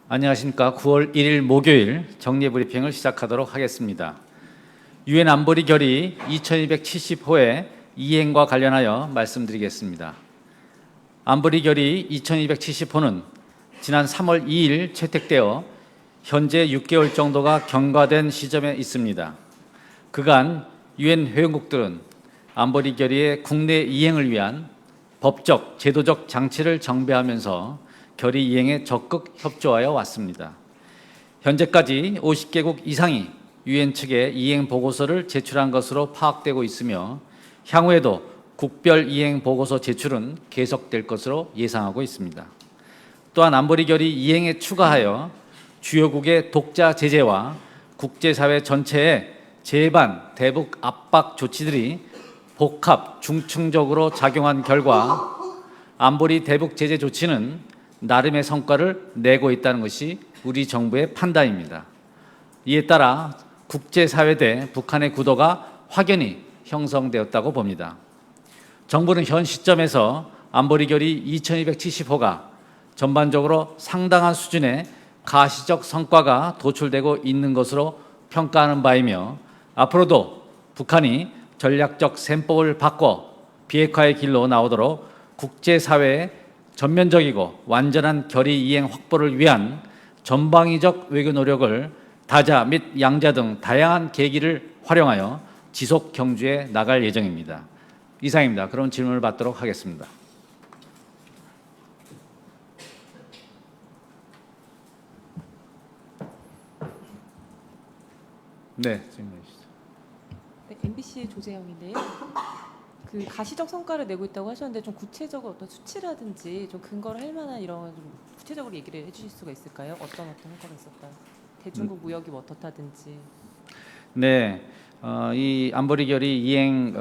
안녕하십니까. 9월 1일 목요일 정례브리핑을 시작하도록 하겠습니다. 유엔 안보리 결의 2270호의 이행과 관련하여 말씀드리겠습니다. 안보리 결의 2270호는 지난 3월 2일 채택되어 현재 6개월 정도가 경과된 시점에 있습니다. 그간 유엔 회원국들은 안보리 결의의 국내 이행을 위한 법적, 제도적 장치를 정비하면서 결의 이행에 적극 협조하여 왔습니다. 현재까지 50개국 이상이 유엔 측에 이행 보고서를 제출한 것으로 파악되고 있으며 향후에도 국별 이행 보고서 제출은 계속될 것으로 예상하고 있습니다. 또한 안보리 결의 이행에 추가하여 주요국의 독자 제재와 국제사회 전체의 제반, 대북 압박 조치들이 복합, 중층적으로 작용한 결과 안보리 대북 제재 조치는 나름의 성과를 내고 있다는 것이 우리 정부의 판단입니다. 이에 따라 국제사회 대 북한의 구도가 확연히 형성되었다고 봅니다. 정부는 현 시점에서 안보리 결의 2270호가 전반적으로 상당한 수준의 가시적 성과가 도출되고 있는 것으로 평가하는 바이며 앞으로도 북한이 전략적 셈법을 바꿔 비핵화의 길로 나오도록 국제사회의 전면적이고 완전한 결의 이행 확보를 위한 전방위적 외교 노력을 다자 및 양자 등 다양한 계기를 활용하여 지속 경주해 나갈 예정입니다. 이상입니다. 그럼 질문을 받도록 하겠습니다. 네, 질문해 주시죠. 네, MBC의 조재영인데요. 그 가시적 성과를 내고 있다고 하셨는데 좀 구체적으로 어떤 수치라든지 좀 근거를 할 만한 이런 좀 구체적으로 얘기를 해주실 수가 있을까요? 어떤 성과가 있었다. 대중국 무역이 뭐 어떻다든지. 네, 이 안보리 결의 이행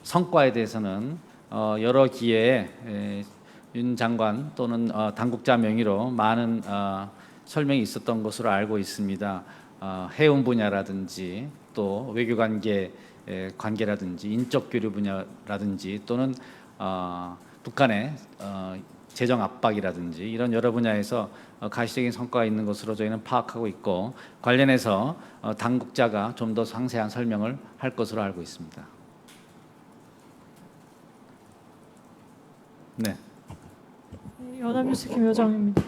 성과에 대해서는 여러 기회에 윤 장관 또는 당국자 명의로 많은 설명이 있었던 것으로 알고 있습니다. 해운 분야라든지 또 외교관계 관계라든지 인적 교류 분야라든지 또는 북한의 재정 압박이라든지 이런 여러 분야에서 가시적인 성과가 있는 것으로 저희는 파악하고 있고 관련해서 당국자가 좀 더 상세한 설명을 할 것으로 알고 있습니다. 네. 연합뉴스 김효정입니다.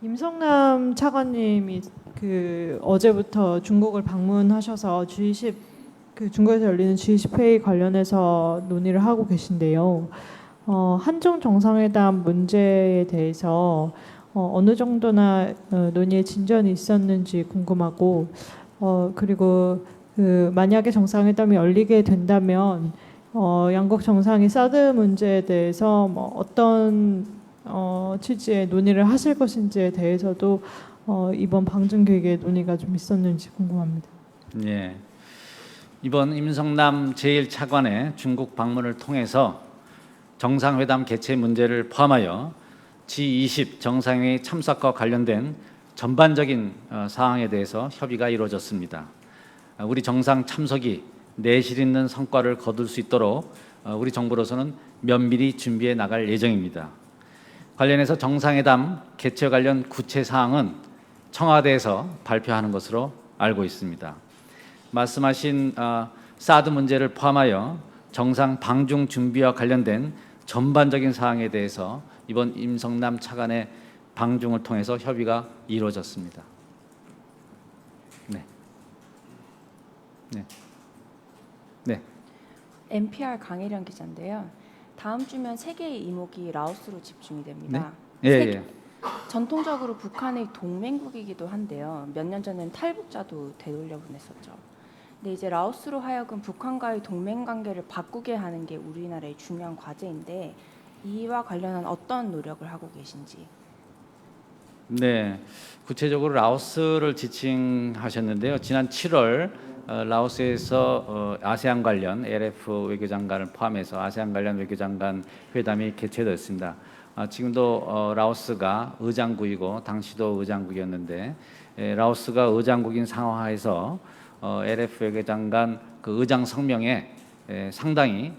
임성남 차관님이 어제부터 중국을 방문하셔서 G20 중국에서 열리는 G20 회의 관련해서 논의를 하고 계신데요. 한중 정상회담 문제에 대해서 어느 정도나 논의에 진전이 있었는지 궁금하고 그리고 만약에 정상회담이 열리게 된다면 양국 정상이 사드 문제에 대해서 뭐 어떤 취지의 논의를 하실 것인지에 대해서도 이번 방중 계획에 논의가 좀 있었는지 궁금합니다. 네. 이번 임성남 제1차관의 중국 방문을 통해서 정상회담 개최 문제를 포함하여 G20 정상회의 참석과 관련된 전반적인 사항에 대해서 협의가 이루어졌습니다. 우리 정상 참석이 내실 있는 성과를 거둘 수 있도록 우리 정부로서는 면밀히 준비해 나갈 예정입니다. 관련해서 정상회담 개최 관련 구체 사항은 청와대에서 발표하는 것으로 알고 있습니다. 말씀하신 사드 문제를 포함하여 정상 방중 준비와 관련된 전반적인 사항에 대해서 이번 임성남 차관의 방중을 통해서 협의가 이루어졌습니다. 네. 네. 네. NPR 강혜련 기자인데요. 다음 주면 세계의 이목이 라오스로 집중이 됩니다. 네? 예. 전통적으로 북한의 동맹국이기도 한데요. 몇 년 전엔 탈북자도 되돌려보냈었죠. 근데 이제 라오스로 하여금 북한과의 동맹 관계를 바꾸게 하는 게 우리나라의 중요한 과제인데 이와 관련한 어떤 노력을 하고 계신지. 네, 구체적으로 라오스를 지칭하셨는데요. 지난 7월 라오스에서 아세안 관련 LF 외교장관을 포함해서 아세안 관련 외교장관 회담이 개최되었습니다. 지금도 라오스가 의장국이고 당시도 의장국이었는데 라오스가 의장국인 상황하에서 LF 외교장관 그 의장 성명에 상당히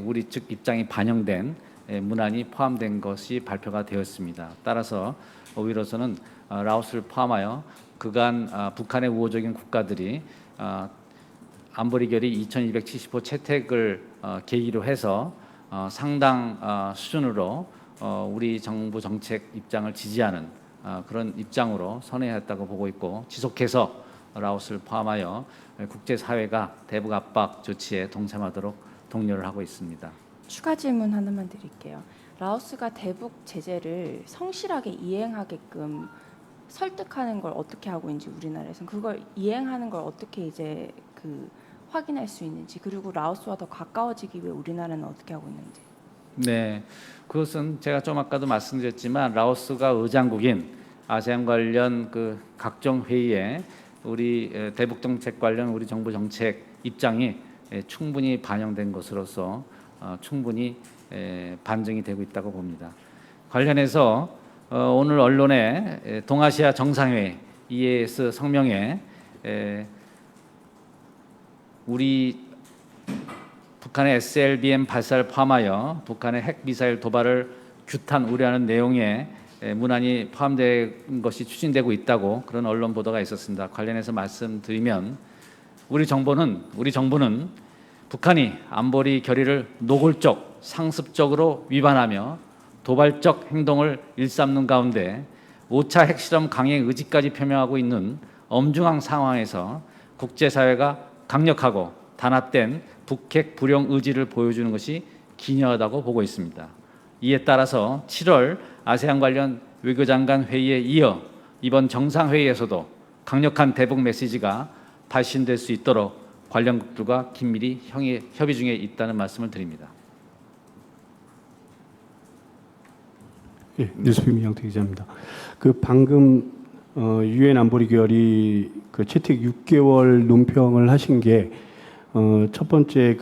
우리 측 입장이 반영된 문안이 포함된 것이 발표가 되었습니다. 따라서 오히려서는 라오스를 포함하여 그간 북한의 우호적인 국가들이 안보리 결의 2270호 채택을 계기로 해서 상당 수준으로 우리 정부 정책 입장을 지지하는 그런 입장으로 선회했다고 보고 있고, 지속해서 라오스를 포함하여 국제사회가 대북 압박 조치에 동참하도록 독려를 하고 있습니다. 추가 질문 하나만 드릴게요. 라오스가 대북 제재를 성실하게 이행하게끔 설득하는 걸 어떻게 하고 있는지, 우리나라에서는 그걸 이행하는 걸 어떻게 이제 확인할 수 있는지, 그리고 라오스와 더 가까워지기 위해 우리나라는 어떻게 하고 있는지. 네, 그것은 제가 좀 아까도 말씀드렸지만 라오스가 의장국인 아세안 관련 각종 회의에 우리 대북 정책 관련 우리 정부 정책 입장이 충분히 반영된 것으로서 충분히 반증이 되고 있다고 봅니다. 관련해서 오늘 언론에 동아시아 정상회의 EAS 성명에 우리 북한의 SLBM 발사를 포함하여 북한의 핵 미사일 도발을 규탄 우려하는 내용의 문안이 포함된 것이 추진되고 있다고 그런 언론 보도가 있었습니다. 관련해서 말씀드리면 우리 정부는 북한이 안보리 결의를 노골적, 상습적으로 위반하며 도발적 행동을 일삼는 가운데 5차 핵실험 강행 의지까지 표명하고 있는 엄중한 상황에서 국제사회가 강력하고 단합된 북핵 불용 의지를 보여주는 것이 기이하다고 보고 있습니다. 이에 따라서 7월 아세안 관련 외교장관 회의에 이어 이번 정상회의에서도 강력한 대북 메시지가 발신될 수 있도록 관련국들과 긴밀히 협의 중에 있다는 말씀을 드립니다. 예, 뉴스피미 양태 기자입니다. 방금 유엔 안보리 결의 채택 6개월 논평을 하신 게 첫 번째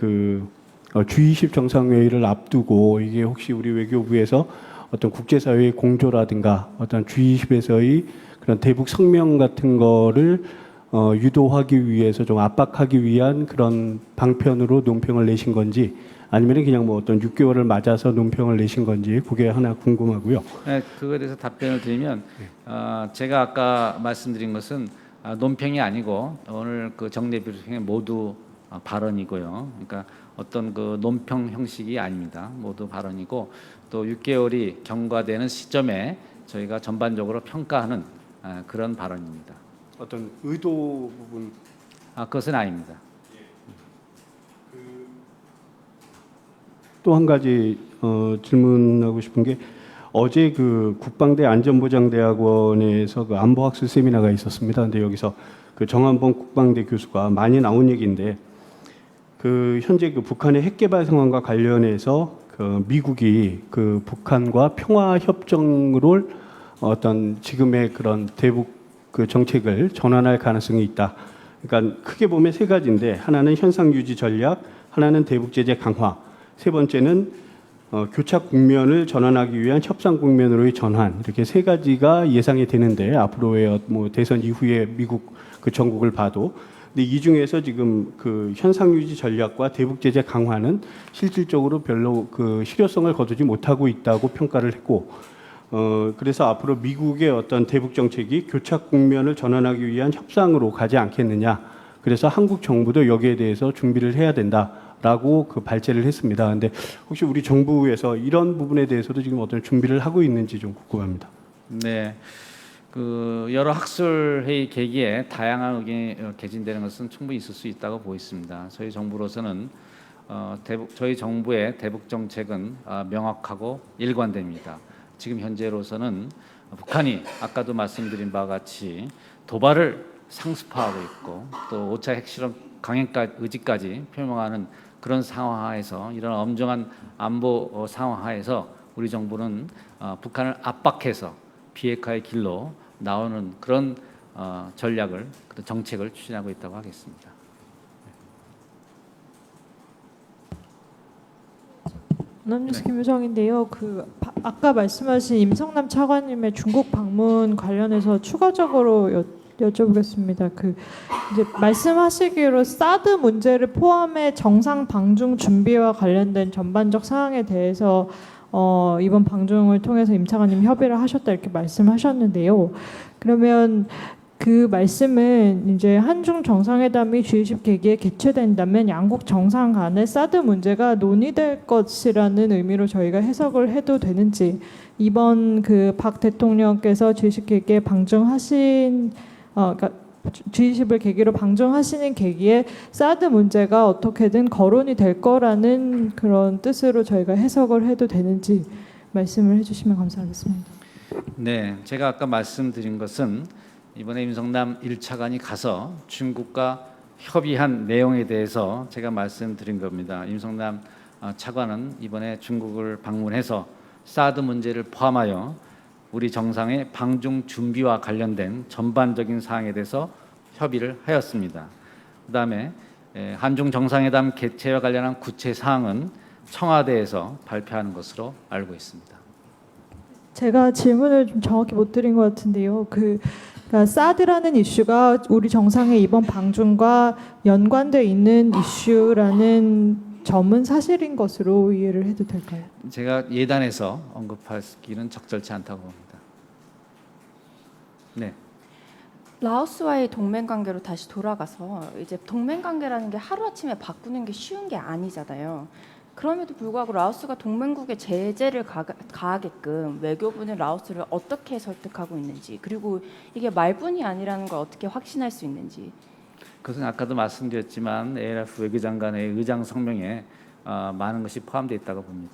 G20 정상회의를 앞두고 이게 혹시 우리 외교부에서 어떤 국제사회의 공조라든가 어떤 G20에서의 그런 대북 성명 같은 거를 유도하기 위해서 좀 압박하기 위한 그런 방편으로 논평을 내신 건지, 아니면 그냥 어떤 6개월을 맞아서 논평을 내신 건지, 그게 하나 궁금하고요. 네, 그거에 대해서 답변을 드리면 제가 아까 말씀드린 것은 논평이 아니고 오늘 정례 브리핑의 모두 발언이고요. 그러니까 어떤 논평 형식이 아닙니다. 모두 발언이고, 또 6개월이 경과되는 시점에 저희가 전반적으로 평가하는 그런 발언입니다. 어떤 의도 부분? 그것은 아닙니다. 또 한 가지 질문하고 싶은 게, 어제 국방대 안전보장대학원에서 안보학술 세미나가 있었습니다. 근데 여기서 정한범 국방대 교수가 많이 나온 얘기인데, 현재 북한의 핵 개발 상황과 관련해서 미국이 북한과 평화 협정을 어떤 지금의 그런 대북 정책을 전환할 가능성이 있다. 그러니까 크게 보면 세 가지인데, 하나는 현상 유지 전략, 하나는 대북 제재 강화, 세 번째는 교착 국면을 전환하기 위한 협상 국면으로의 전환, 이렇게 세 가지가 예상이 되는데, 앞으로의 대선 이후에 미국 전국을 봐도, 근데 이 중에서 지금 현상 유지 전략과 대북 제재 강화는 실질적으로 별로 실효성을 거두지 못하고 있다고 평가를 했고, 그래서 앞으로 미국의 어떤 대북 정책이 교착 국면을 전환하기 위한 협상으로 가지 않겠느냐. 그래서 한국 정부도 여기에 대해서 준비를 해야 된다라고 발제를 했습니다. 근데 혹시 우리 정부에서 이런 부분에 대해서도 지금 어떤 준비를 하고 있는지 좀 궁금합니다. 네. 여러 학술 회의 계기에 다양한 의견이 개진되는 것은 충분히 있을 수 있다고 보고 있습니다. 저희 정부로서는 저희 정부의 대북 정책은 명확하고 일관됩니다. 지금 현재로서는 북한이 아까도 말씀드린 바와 같이 도발을 상습화하고 있고, 또 5차 핵실험 강행까지 의지까지 표명하는 그런 상황하에서, 이런 엄중한 안보 상황하에서 우리 정부는 북한을 압박해서 비핵화의 길로 나오는 그런 전략을, 그런 정책을 추진하고 있다고 하겠습니다. 남뉴스 김유정인데요. 아까 말씀하신 임성남 차관님의 중국 방문 관련해서 추가적으로 여쭤보겠습니다. 이제 말씀하시기로 사드 문제를 포함해 정상 방중 준비와 관련된 전반적 사항에 대해서 이번 방중을 통해서 임 차관님 협의를 하셨다 이렇게 말씀하셨는데요. 그러면 그 말씀은 이제 한중 정상회담이 G20 계기에 개최된다면 양국 정상 간의 사드 문제가 논의될 것이라는 의미로 저희가 해석을 해도 되는지, 이번 그 박 대통령께서 G20 계기에 방중하신 그러니까 G20을 계기로 방중하시는 계기에 사드 문제가 어떻게든 거론이 될 거라는 그런 뜻으로 저희가 해석을 해도 되는지 말씀을 해주시면 감사하겠습니다. 네, 제가 아까 말씀드린 것은 이번에 임성남 1차관이 가서 중국과 협의한 내용에 대해서 제가 말씀드린 겁니다. 임성남 차관은 이번에 중국을 방문해서 사드 문제를 포함하여 우리 정상의 방중 준비와 관련된 전반적인 사항에 대해서 협의를 하였습니다. 그다음에 한중 정상회담 개최와 관련한 구체 사항은 청와대에서 발표하는 것으로 알고 있습니다. 제가 질문을 좀 정확히 못 드린 것 같은데요. 그러니까 사드라는 이슈가 우리 정상의 이번 방중과 연관돼 있는 이슈라는 점은 사실인 것으로 이해를 해도 될까요? 제가 예단해서 언급하기는 적절치 않다고 봅니다. 네. 라오스와의 동맹 관계로 다시 돌아가서 이제 동맹 관계라는 게 하루아침에 바꾸는 게 쉬운 게 아니잖아요. 그럼에도 불구하고 라오스가 동맹국에 제재를 가하게끔 외교부는 라오스를 어떻게 설득하고 있는지, 그리고 이게 말뿐이 아니라는 걸 어떻게 확신할 수 있는지. 그것은 아까도 말씀드렸지만 ALF 외교장관의 의장 성명에 많은 것이 포함되어 있다고 봅니다.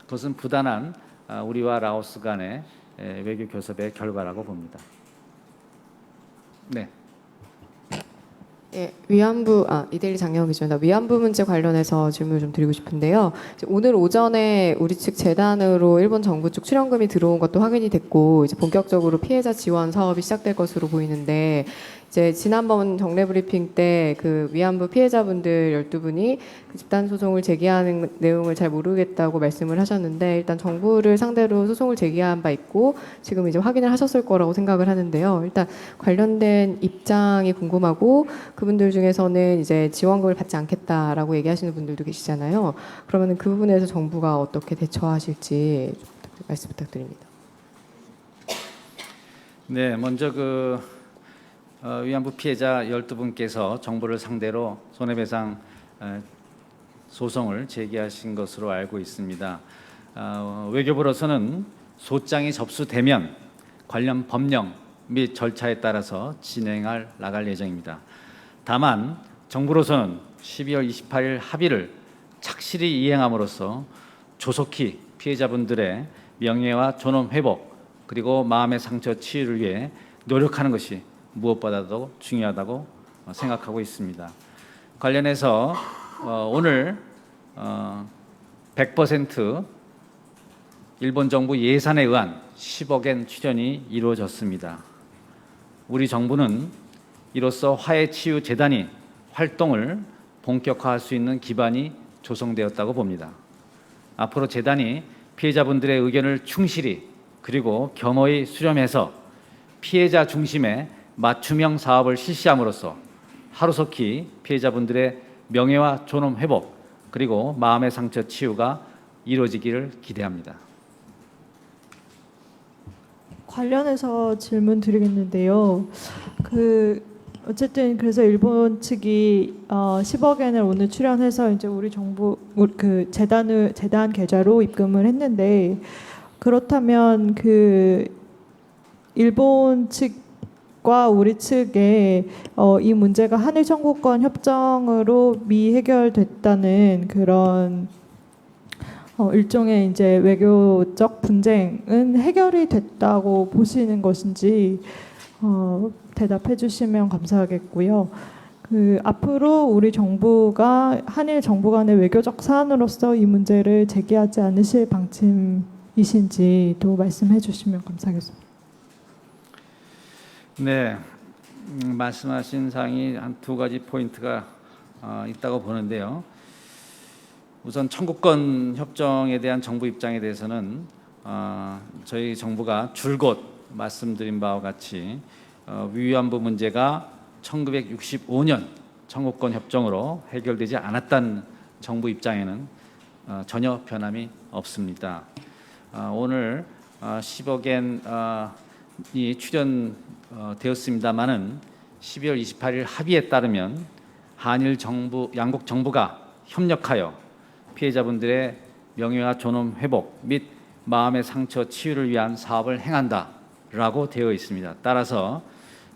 그것은 부단한 우리와 라오스 간의 외교 교섭의 결과라고 봅니다. 네. 예, 위안부 이데일리 장영 기자입니다. 위안부 문제 관련해서 질문을 좀 드리고 싶은데요. 이제 오늘 오전에 우리 측 재단으로 일본 정부 쪽 출연금이 들어온 것도 확인이 됐고, 이제 본격적으로 피해자 지원 사업이 시작될 것으로 보이는데, 이제 지난번 정례 브리핑 때 그 위안부 피해자분들 12분이 그 집단 소송을 제기하는 내용을 잘 모르겠다고 말씀을 하셨는데, 일단 정부를 상대로 소송을 제기한 바 있고 지금 이제 확인을 하셨을 거라고 생각을 하는데요. 일단 관련된 입장이 궁금하고, 그분들 중에서는 이제 지원금을 받지 않겠다라고 얘기하시는 분들도 계시잖아요. 그러면 그 부분에서 정부가 어떻게 대처하실지 좀 말씀 부탁드립니다. 네, 먼저 위안부 피해자 12분께서 정부를 상대로 손해배상 소송을 제기하신 것으로 알고 있습니다. 외교부로서는 소장이 접수되면 관련 법령 및 절차에 따라서 나갈 예정입니다. 다만 정부로서는 12월 28일 합의를 착실히 이행함으로써 조속히 피해자분들의 명예와 존엄 회복, 그리고 마음의 상처 치유를 위해 노력하는 것이 무엇보다도 중요하다고 생각하고 있습니다. 관련해서 오늘 100% 일본 정부 예산에 의한 10억엔 출연이 이루어졌습니다. 우리 정부는 이로써 화해치유재단이 활동을 본격화할 수 있는 기반이 조성되었다고 봅니다. 앞으로 재단이 피해자분들의 의견을 충실히 그리고 겸허히 수렴해서 피해자 중심의 맞춤형 사업을 실시함으로써 하루속히 피해자분들의 명예와 존엄 회복, 그리고 마음의 상처 치유가 이루어지기를 기대합니다. 관련해서 질문 드리겠는데요. 어쨌든 그래서 일본 측이 10억엔을 오늘 출연해서 이제 우리 정부 그 재단 계좌로 입금을 했는데, 그렇다면 그 일본 측과 우리 측에 이 문제가 한일 청구권 협정으로 미해결됐다는 그런 일종의 이제 외교적 분쟁은 해결이 됐다고 보시는 것인지 대답해 주시면 감사하겠고요. 앞으로 우리 정부가 한일 정부 간의 외교적 사안으로서 이 문제를 제기하지 않으실 방침이신지도 말씀해 주시면 감사하겠습니다. 네, 말씀하신 사항이 한 두 가지 포인트가 있다고 보는데요. 우선 청구권 협정에 대한 정부 입장에 대해서는 저희 정부가 줄곧 말씀드린 바와 같이 위안부 문제가 1965년 청구권 협정으로 해결되지 않았다는 정부 입장에는 전혀 변함이 없습니다. 오늘 10억엔이 출연되었습니다마는 12월 28일 합의에 따르면 한일 정부 양국 정부가 협력하여 피해자분들의 명예와 존엄 회복 및 마음의 상처 치유를 위한 사업을 행한다라고 되어 있습니다. 따라서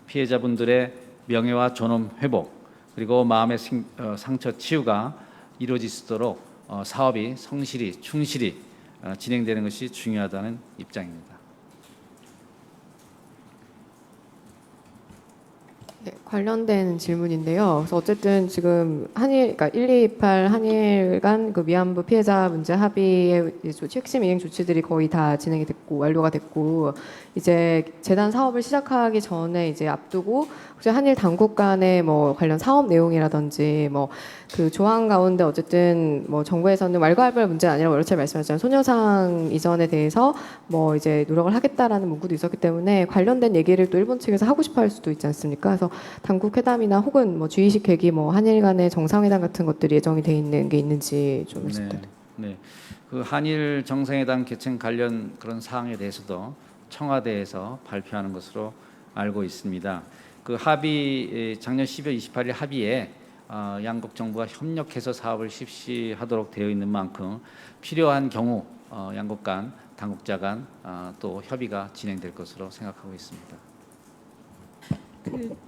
피해자분들의 명예와 존엄 회복 그리고 마음의 상처 치유가 이루어질 수 있도록 사업이 성실히 충실히 진행되는 것이 중요하다는 입장입니다. 네, 관련된 질문인데요. 그래서 어쨌든 지금 그러니까 1228 한일 간 그 위안부 피해자 문제 합의의 핵심 이행 조치들이 거의 다 진행이 됐고 완료가 됐고 이제 재단 사업을 시작하기 전에 이제 앞두고 혹시 한일 당국 간의 뭐 관련 사업 내용이라든지 뭐 그 조항 가운데 어쨌든 뭐 정부에서는 왈가왈부할 문제는 아니라고 여러 차례 말씀하셨잖아요. 소녀상 이전에 대해서 뭐 이제 노력을 하겠다라는 문구도 있었기 때문에 관련된 얘기를 또 일본 측에서 하고 싶어 할 수도 있지 않습니까? 그래서 당국 회담이나 혹은 뭐 G20 계기 뭐 한일 간의 정상회담 같은 것들이 예정이 돼 있는 게 있는지 좀 말씀드려요. 네. 그 한일 정상회담 개최 관련 그런 사항에 대해서도 청와대에서 발표하는 것으로 알고 있습니다. 그 합의 작년 12월 28일 합의에 양국 정부가 협력해서 사업을 실시하도록 되어 있는 만큼 필요한 경우 양국 간 당국자 간 또 협의가 진행될 것으로 생각하고 있습니다.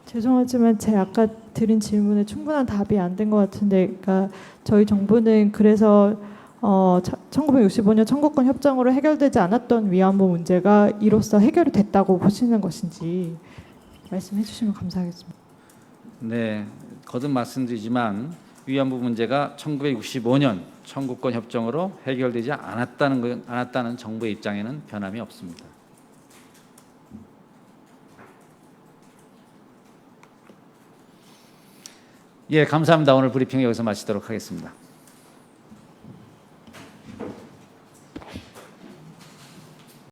죄송하지만 제 아까 드린 질문에 충분한 답이 안 된 것 같은데, 그러니까 저희 정부는 그래서 1965년 청구권 협정으로 해결되지 않았던 위안부 문제가 이로써 해결이 됐다고 보시는 것인지 말씀해 주시면 감사하겠습니다. 네, 거듭 말씀드리지만 위안부 문제가 1965년 청구권 협정으로 해결되지 않았다는 정부의 입장에는 변함이 없습니다. 예, 감사합니다. 오늘 브리핑 여기서 마치도록 하겠습니다.